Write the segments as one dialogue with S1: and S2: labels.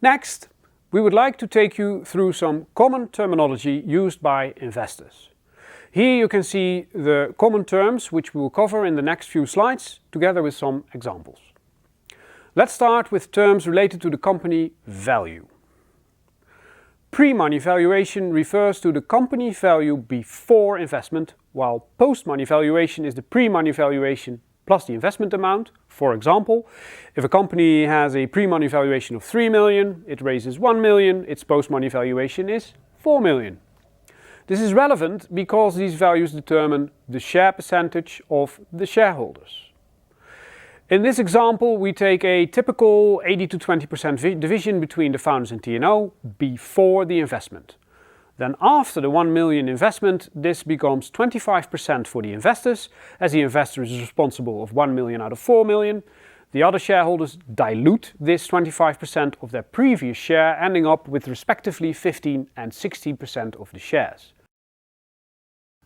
S1: Next, we would like to take you through some common terminology used by investors. Here you can see the common terms which we will cover in the next few slides, together with some examples. Let's start with terms related to the company value. Pre-money valuation refers to the company value before investment, while post-money valuation is the pre-money valuation plus the investment amount. For example, if a company has a pre-money valuation of 3 million, it raises 1 million, its post-money valuation is 4 million. This is relevant because these values determine the share percentage of the shareholders. In this example, we take a typical 80 to 20% division between the founders and T&O before the investment. Then after the 1 million investment, this becomes 25% for the investors, as the investor is responsible of 1 million out of 4 million. The other shareholders dilute this 25% of their previous share, ending up with respectively 15 and 16% of the shares.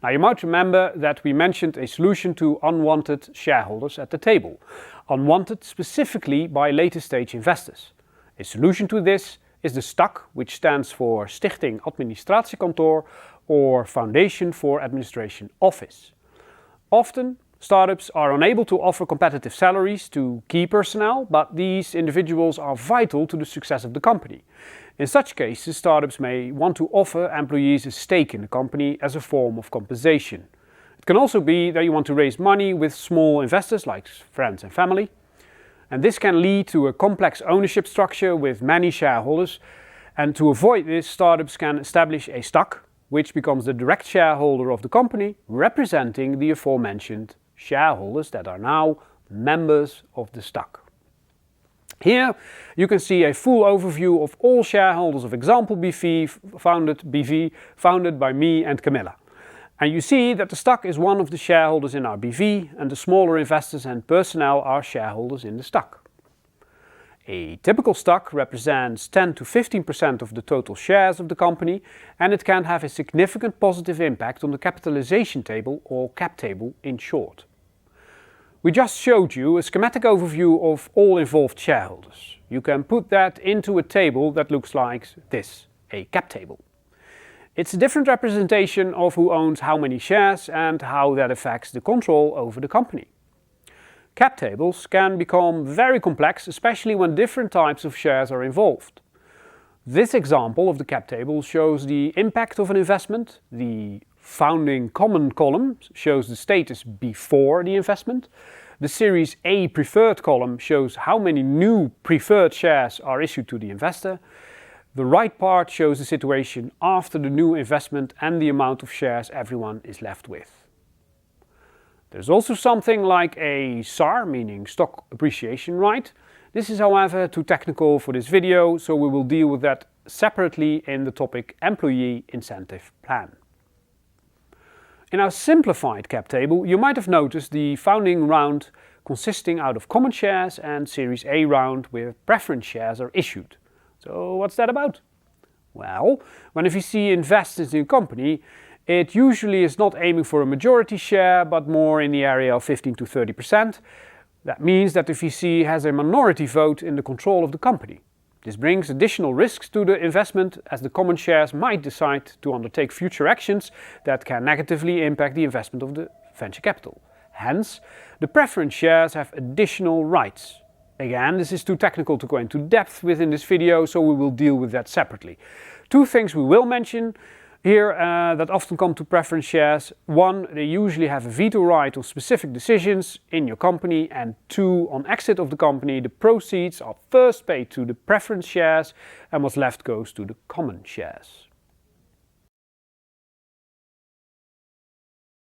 S1: Now you might remember that we mentioned a solution to unwanted shareholders at the table, unwanted specifically by later stage investors. A solution to this is the STAK, which stands for Stichting Administratiekantoor, or Foundation for Administration Office. Often, startups are unable to offer competitive salaries to key personnel, but these individuals are vital to the success of the company. In such cases, startups may want to offer employees a stake in the company as a form of compensation. It can also be that you want to raise money with small investors like friends and family. And this can lead to a complex ownership structure with many shareholders. And to avoid this, startups can establish a STAK, which becomes the direct shareholder of the company, representing the aforementioned shareholders that are now members of the STAK. Here you can see a full overview of all shareholders of example BV founded by me and Camilla. And you see that the STAK is one of the shareholders in our BV, and the smaller investors and personnel are shareholders in the STAK. A typical STAK represents 10 to 15% of the total shares of the company, and it can have a significant positive impact on the capitalization table, or cap table in short. We just showed you a schematic overview of all involved shareholders. You can put that into a table that looks like this, a cap table. It's a different representation of who owns how many shares and how that affects the control over the company. Cap tables can become very complex, especially when different types of shares are involved. This example of the cap table shows the impact of an investment. The founding common column shows the status before the investment. The Series A preferred column shows how many new preferred shares are issued to the investor. The right part shows the situation after the new investment and the amount of shares everyone is left with. There's also something like a SAR, meaning stock appreciation right. This is, however, too technical for this video, so we will deal with that separately in the topic Employee Incentive Plan. In our simplified cap table, you might have noticed the founding round consisting out of common shares and Series A round where preference shares are issued. So what's that about? Well, when a VC invests in a company, it usually is not aiming for a majority share, but more in the area of 15 to 30%. That means that the VC has a minority vote in the control of the company. This brings additional risks to the investment, as the common shares might decide to undertake future actions that can negatively impact the investment of the venture capital. Hence, the preference shares have additional rights. Again, this is too technical to go into depth within this video, so we will deal with that separately. Two things we will mention here that often come to preference shares. One, they usually have a veto right on specific decisions in your company, and two, on exit of the company, the proceeds are first paid to the preference shares and what's left goes to the common shares.